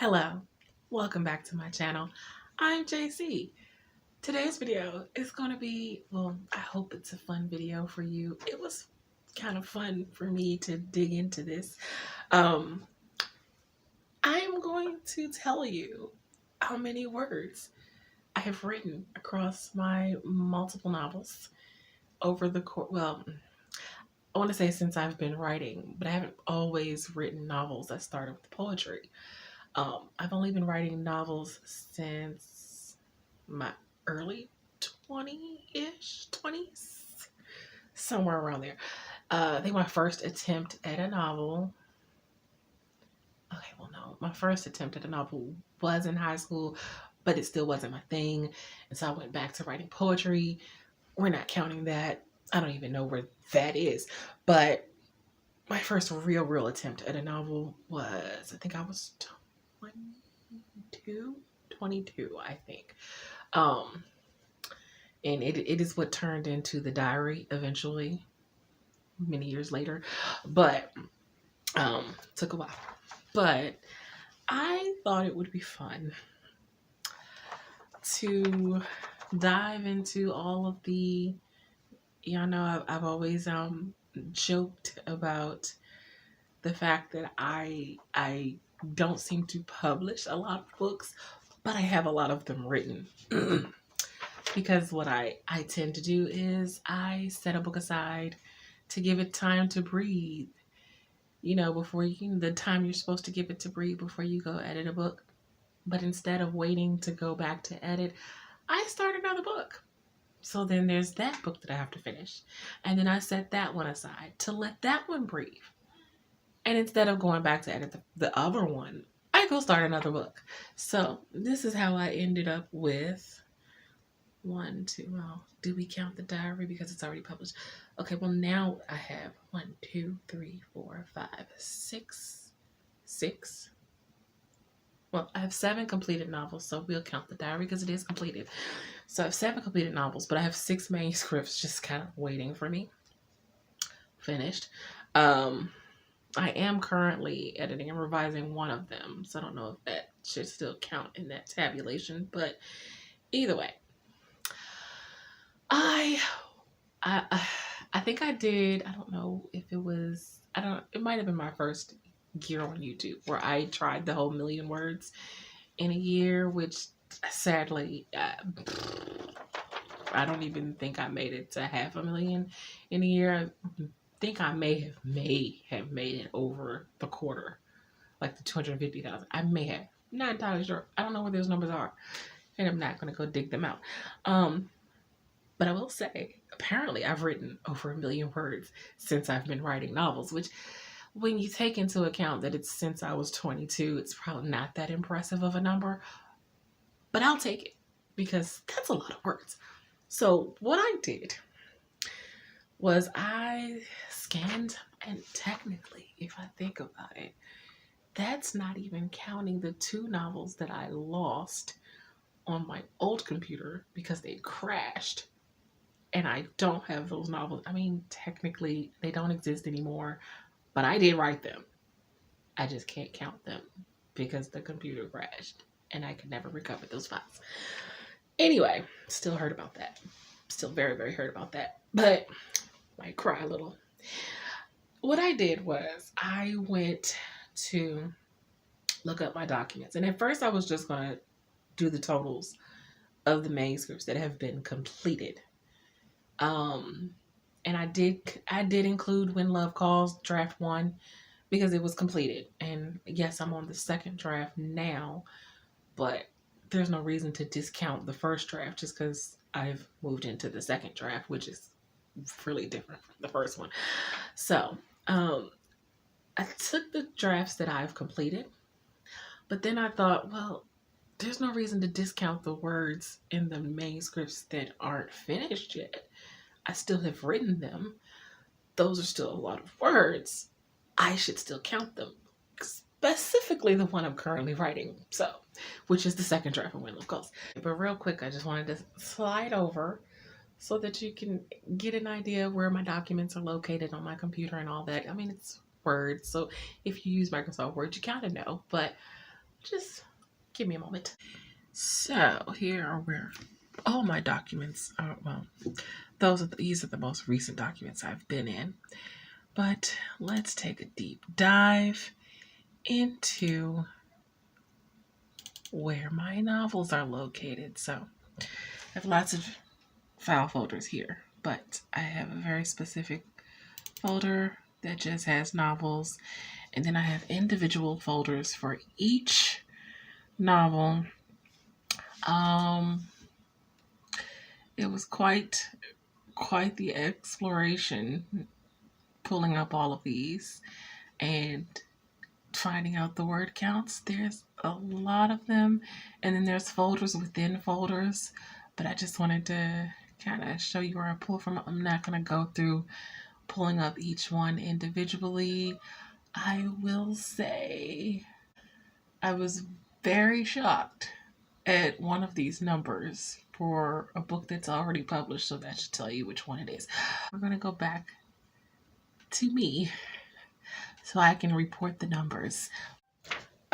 Hello, welcome back to my channel. I'm JC. Today's video is going to be, well, I hope it's a fun video for you. It was kind of fun for me to dig into this. I'm going to tell you how many words I have written across my multiple novels over the course, well, I want to say since I've been writing, but I haven't always written novels that started with poetry. I've only been writing novels since my early 20s, somewhere around there. I think my first attempt at a novel, my first attempt at a novel was in high school, but it still wasn't my thing. And so I went back to writing poetry. We're not counting that. I don't even know where that is. But my first real attempt at a novel was, I think I was 22, I think. And it is what turned into the diary eventually, many years later. But took a while. But I thought it would be fun to dive into all of the, y'all know I've always joked about the fact that I don't seem to publish a lot of books, but I have a lot of them written. Because what I tend to do is I set a book aside to give it time to breathe. You know, before the time you're supposed to give it to breathe before you go edit a book. But instead of waiting to go back to edit, I start another book. So then there's that book that I have to finish. And then I set that one aside to let that one breathe. And instead of going back to edit the other one, I go start another book. So this is how I ended up with do we count the diary because it's already published? Okay, well now I have 6. Well, I have 7 completed novels, so we'll count the diary because it is completed. So I have 7 completed novels, but I have 6 manuscripts just kind of waiting for me. Finished. I am currently editing and revising one of them, so I don't know if that should still count in that tabulation, but either way. I think I did, I don't know if it was, it might have been my first year on YouTube where I tried the whole 1,000,000 words in a year, which sadly, I don't even think I made it to 500,000 in a year. I think I may have made it over the quarter, like the 250,000. I may have, not entirely sure. I don't know where those numbers are, and I'm not going to go dig them out. But I will say, apparently I've written over 1,000,000 words since I've been writing novels, which when you take into account that it's since I was 22, it's probably not that impressive of a number, but I'll take it because that's a lot of words. So what I did was I scanned, and technically, if I think about it, that's not even counting the 2 novels that I lost on my old computer because they crashed. And I don't have those novels. I mean, technically, they don't exist anymore, but I did write them. I just can't count them because the computer crashed and I could never recover those files. Anyway, still hurt about that. Still very hurt about that, but might cry a little. What I did was I went to look up my documents. And at first I was just going to do the totals of the manuscripts that have been completed. And I did include When Love Calls draft 1 because it was completed. And yes, I'm on the 2nd draft now, but there's no reason to discount the 1st draft just because I've moved into the 2nd draft, which is really different from the 1st one. So, I took the drafts that I've completed, but then I thought, well, there's no reason to discount the words in the manuscripts that aren't finished yet. I still have written them. Those are still a lot of words. I should still count them. Specifically the one I'm currently writing, so, which is the 2nd draft of When Love Calls. But real quick, I just wanted to slide over so that you can get an idea of where my documents are located on my computer and all that. I mean, it's Word, so if you use Microsoft Word, you kind of know, but Just give me a moment. So here are where all my documents are. Well, these are the most recent documents I've been in. But let's take a deep dive into where my novels are located. So I have lots of file folders here, but I have a very specific folder that just has novels, and then I have individual folders for each novel. It was quite the exploration pulling up all of these and finding out the word counts. There's a lot of them, and then there's folders within folders, but I just wanted to kind of show you where I pull from. I'm not going to go through pulling up each one individually. I will say I was very shocked at one of these numbers for a book that's already published, so that should tell you which one it is. We're going to go back to me so I can report the numbers.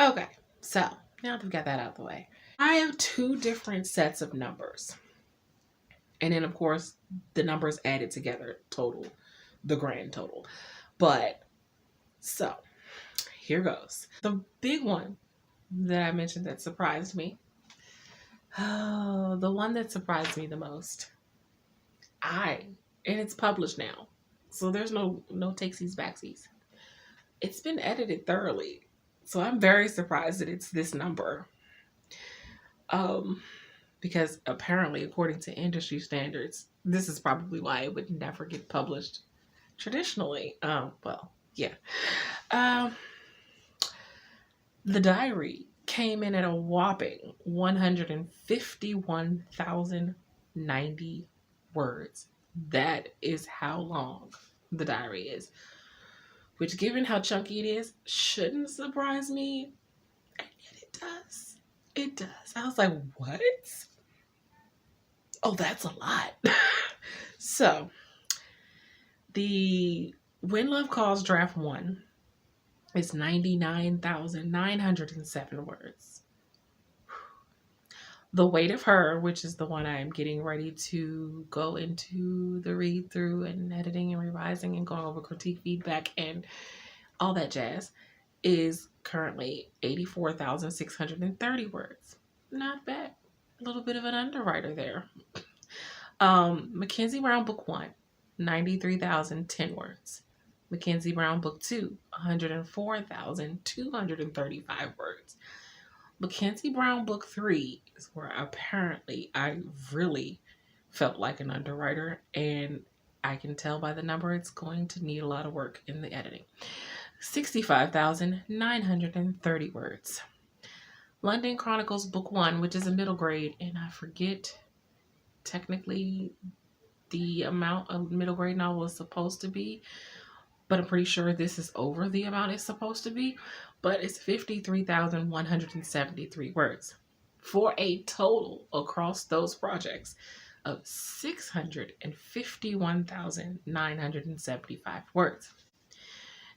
Okay, so now that we've got that out of the way, I have two different sets of numbers. And then, of course, the numbers added together total the grand total. But, so, here goes. The big one that I mentioned that surprised me. Oh, the one that surprised me the most. And it's published now. So there's no takesies backsies. It's been edited thoroughly. So I'm very surprised that it's this number. Because apparently, according to industry standards, this is probably why it would never get published traditionally. Well, yeah. The diary came in at a whopping 151,090 words. That is how long the diary is. Which, given how chunky it is, shouldn't surprise me. And yet it does. It does. I was like, what? Oh, that's a lot. So, the When Love Calls Draft 1 is 99,907 words. The Weight of Her, which is the one I am getting ready to go into the read through and editing and revising and going over critique feedback and all that jazz, is currently 84,630 words. Not bad. A little bit of an underwriter there. Mackenzie Brown Book 1, 93,010 words. Mackenzie Brown Book 2, 104,235 words. Mackenzie Brown Book 3 is where apparently I really felt like an underwriter, and I can tell by the number it's going to need a lot of work in the editing. 65,930 words. London Chronicles Book 1, which is a middle grade, and I forget technically the amount a middle grade novel is supposed to be, but I'm pretty sure this is over the amount it's supposed to be, but it's 53,173 words for a total across those projects of 651,975 words.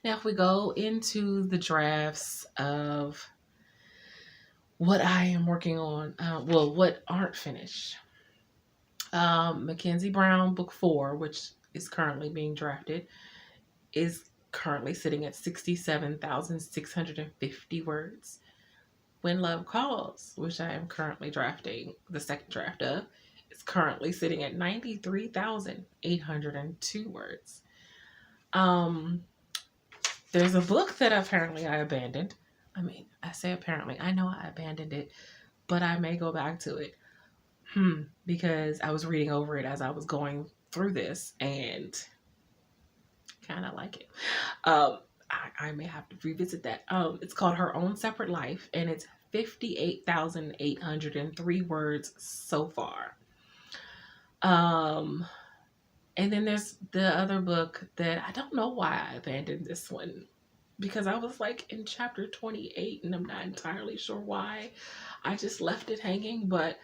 Now, if we go into the drafts of what I am working on, what aren't finished. Mackenzie Brown Book 4, which is currently being drafted, is currently sitting at 67,650 words. When Love Calls, which I am currently drafting the second draft of, is currently sitting at 93,802 words. There's a book that apparently I abandoned. I mean, I say apparently. I know I abandoned it, but I may go back to it. Because I was reading over it as I was going through this and kind of like it. I may have to revisit that. It's called Her Own Separate Life, and it's 58,803 words so far. And then there's the other book that I don't know why I abandoned this one, because I was like in chapter 28 and I'm not entirely sure why. I just left it hanging, but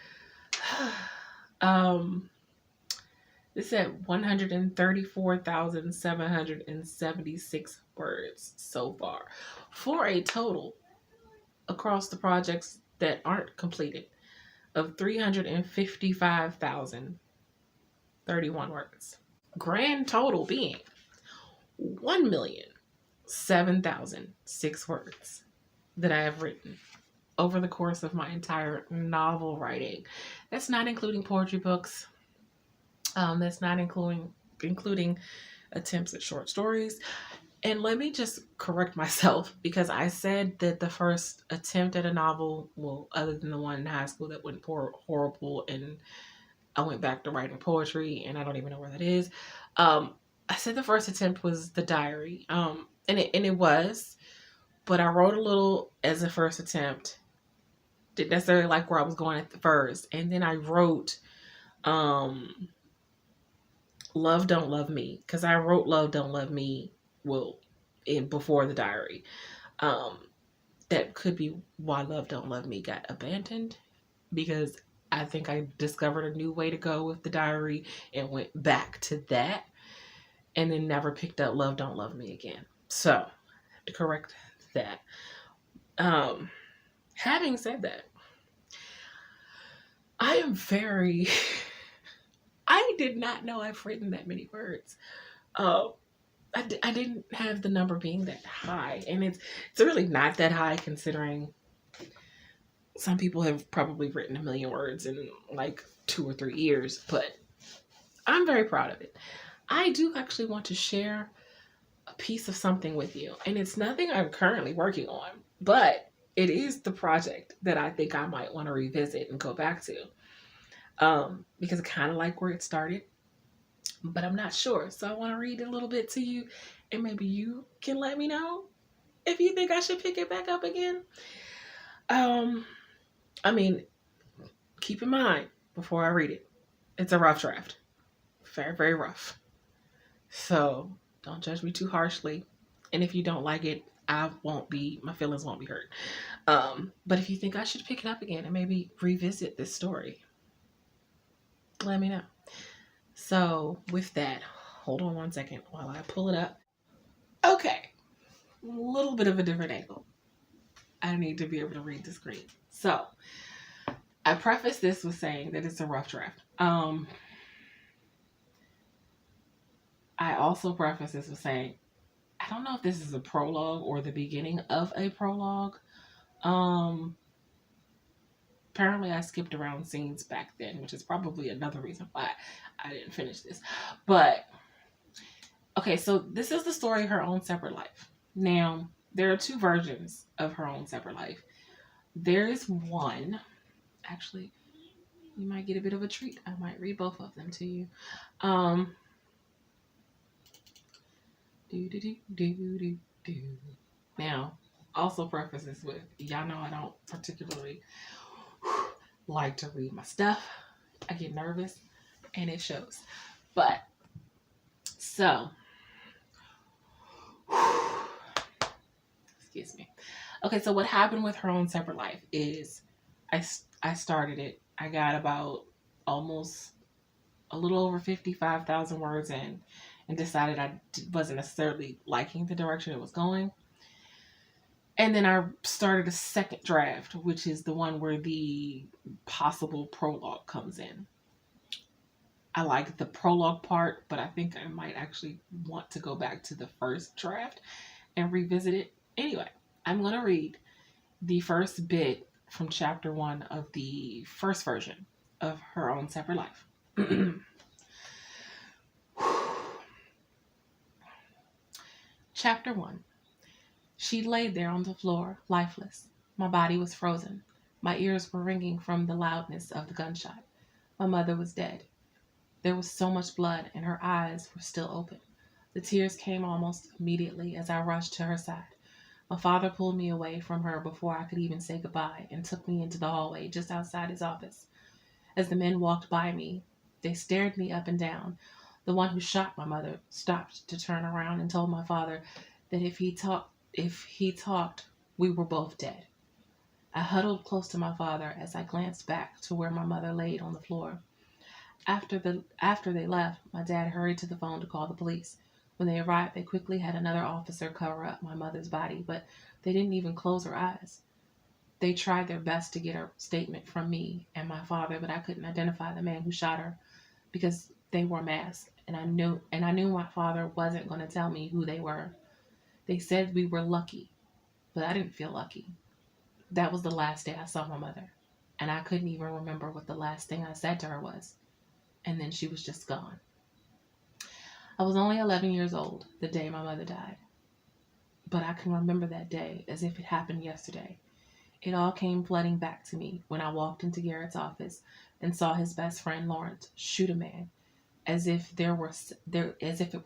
this at 134,776 words so far for a total across the projects that aren't completed of 355,031 words. Grand total being 1,007,006 words that I have written over the course of my entire novel writing. That's not including poetry books. That's not including attempts at short stories. And let me just correct myself, because I said that the first attempt at a novel, well, other than the one in high school that went horrible, and I went back to writing poetry, and I don't even know where that is. I said the first attempt was the diary, and it was, but I wrote a little as a first attempt. Didn't necessarily like where I was going at the first, and then I wrote Love Don't Love Me, because I wrote Love Don't Love Me before the diary. That could be why Love Don't Love Me got abandoned, because I think I discovered a new way to go with the diary and went back to that, and then never picked up Love Don't Love Me again. So, to correct that. Having said that, I am very... I did not know I've written that many words. I didn't have the number being that high, and it's really not that high considering some people have probably written 1 million words in like 2 or 3 years, but I'm very proud of it. I do actually want to share a piece of something with you, and it's nothing I'm currently working on, but it is the project that I think I might want to revisit and go back to, because I kind of like where it started, but I'm not sure. So I want to read a little bit to you, and maybe you can let me know if you think I should pick it back up again. I mean, keep in mind before I read it, it's a rough draft. Very, very rough. So don't judge me too harshly. And if you don't like it, my feelings won't be hurt. But if you think I should pick it up again and maybe revisit this story, let me know. So with that, hold on one second while I pull it up. Okay. A little bit of a different angle. I need to be able to read the screen. So I preface this with saying that it's a rough draft. I also preface this with saying, I don't know if this is a prologue or the beginning of a prologue. Apparently I skipped around scenes back then, which is probably another reason why I didn't finish this. But, okay, so this is the story of Her Own Separate Life. Now, there are 2 versions of Her Own Separate Life. There is one, actually, you might get a bit of a treat. I might read both of them to you. Now, also preface this with, y'all know I don't particularly like to read my stuff. I get nervous, and it shows. But, so, excuse me. Okay, so what happened with Her Own Separate Life is I started it. I got about almost a little over 55,000 words in, and decided I wasn't necessarily liking the direction it was going. And then I started a second draft, which is the one where the possible prologue comes in. I like the prologue part, but I think I might actually want to go back to the first draft and revisit it. Anyway, I'm going to read the first bit from chapter 1 of the first version of Her Own Separate Life. Chapter 1. She laid there on the floor, lifeless. My body was frozen. My ears were ringing from the loudness of the gunshot. My mother was dead. There was so much blood, and her eyes were still open. The tears came almost immediately as I rushed to her side. My father pulled me away from her before I could even say goodbye and took me into the hallway just outside his office. As the men walked by me, they stared me up and down. The one who shot my mother stopped to turn around and told my father that if he talked, we were both dead. I huddled close to my father as I glanced back to where my mother laid on the floor. After they left, my dad hurried to the phone to call the police. When they arrived, they quickly had another officer cover up my mother's body, but they didn't even close her eyes. They tried their best to get a statement from me and my father, but I couldn't identify the man who shot her because they wore masks. And I knew my father wasn't going to tell me who they were. They said we were lucky, but I didn't feel lucky. That was the last day I saw my mother. And I couldn't even remember what the last thing I said to her was. And then she was just gone. I was only 11 years old the day my mother died. But I can remember that day as if it happened yesterday. It all came flooding back to me when I walked into Garrett's office and saw his best friend Lawrence shoot a man, as if it were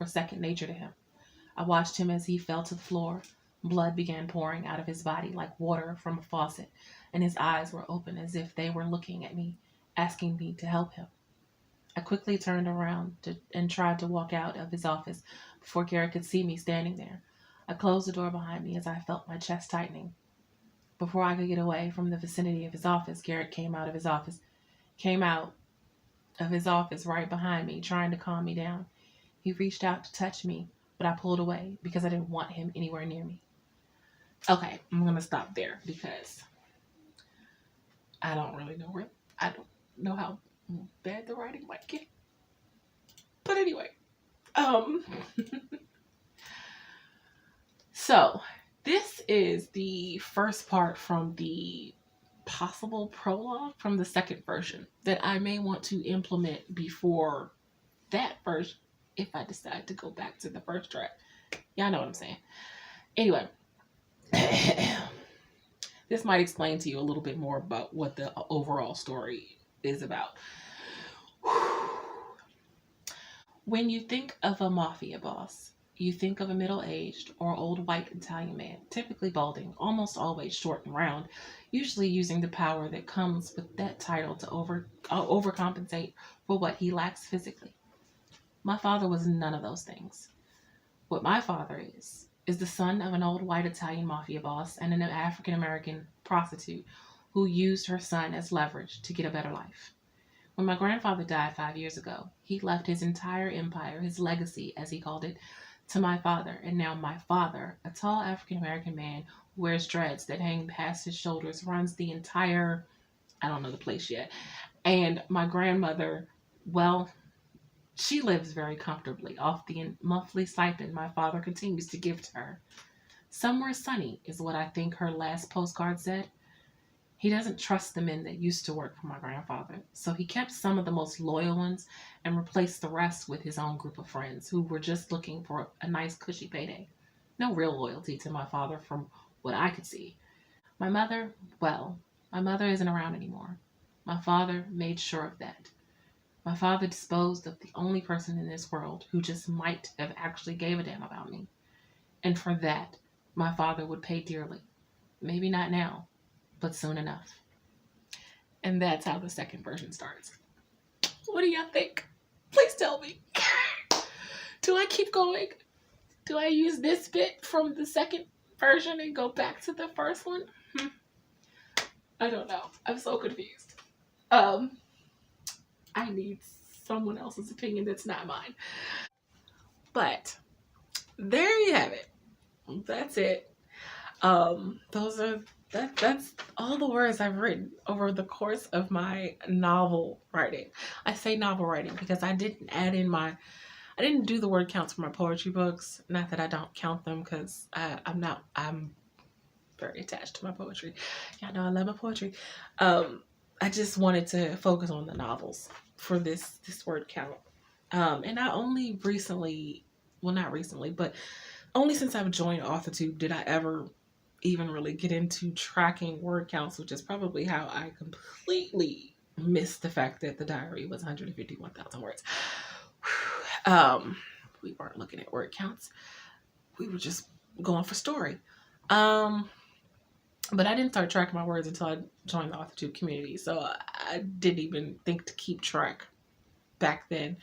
second nature to him. I watched him as he fell to the floor. Blood began pouring out of his body like water from a faucet, and his eyes were open as if they were looking at me, asking me to help him. I quickly turned around and tried to walk out of his office before Garrett could see me standing there. I closed the door behind me as I felt my chest tightening. Before I could get away from the vicinity of his office, Garrett came out of his office right behind me, trying to calm me down. He reached out to touch me, but I pulled away because I didn't want him anywhere near me. Okay, I'm going to stop there because I don't know how bad the writing might get. But anyway, so this is the first part from the possible prologue from the second version that I may want to implement before that version if I decide to go back to the first track. Y'all know what I'm saying. Anyway, this might explain to you a little bit more about what the overall story is about. When you think of a mafia boss, you think of a middle-aged or old white Italian man, typically balding, almost always short and round, usually using the power that comes with that title to overcompensate for what he lacks physically. My father was none of those things. What my father is the son of an old white Italian mafia boss and an African-American prostitute who used her son as leverage to get a better life. When my grandfather died 5 years ago, he left his entire empire, his legacy, as he called it, to my father. And now my father, a tall African-American man who wears dreads that hang past his shoulders, runs the entire, I don't know the place yet. And my grandmother, well, she lives very comfortably off the monthly stipend my father continues to give to her. Somewhere sunny is what I think her last postcard said. He doesn't trust the men that used to work for my grandfather, so he kept some of the most loyal ones and replaced the rest with his own group of friends who were just looking for a nice cushy payday. No real loyalty to my father from what I could see. My mother isn't around anymore. My father made sure of that. My father disposed of the only person in this world who just might have actually gave a damn about me. And for that, my father would pay dearly. Maybe not now, but soon enough. And that's how the second version starts. What do y'all think? Please tell me. Do I keep going? Do I use this bit from the second version and go back to the first one? I don't know. I'm so confused. I need someone else's opinion that's not mine. But there you have it. That's it. That's all the words I've written over the course of my novel writing. I say novel writing because I didn't do the word counts for my poetry books. Not that I don't count them because I'm very attached to my poetry. Y'all know I love my poetry. I just wanted to focus on the novels for this word count. And I only recently, well, not recently, but only since I've joined AuthorTube did I ever even really get into tracking word counts, which is probably how I completely missed the fact that the diary was 151,000 words. We weren't looking at word counts. We were just going for story. But I didn't start tracking my words until I joined the AuthorTube community. So I didn't even think to keep track back then,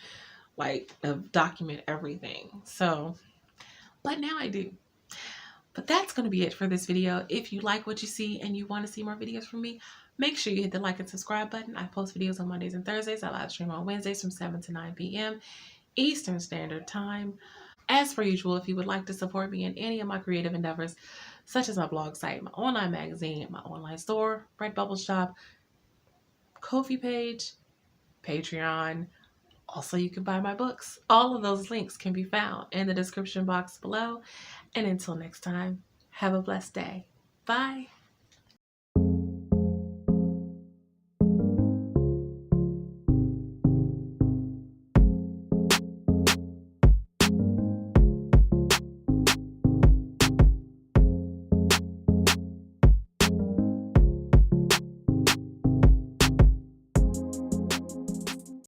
like document everything. So, but now I do. But that's going to be it for this video. If you like what you see and you want to see more videos from me, make sure you hit the like and subscribe button. I post videos on Mondays and Thursdays. I live stream on Wednesdays from 7 to 9 p.m. Eastern Standard Time. As per usual, if you would like to support me in any of my creative endeavors, such as my blog site, my online magazine, my online store, Redbubble shop, Ko-fi page, Patreon, also you can buy my books. All of those links can be found in the description box below. And until next time, have a blessed day. Bye.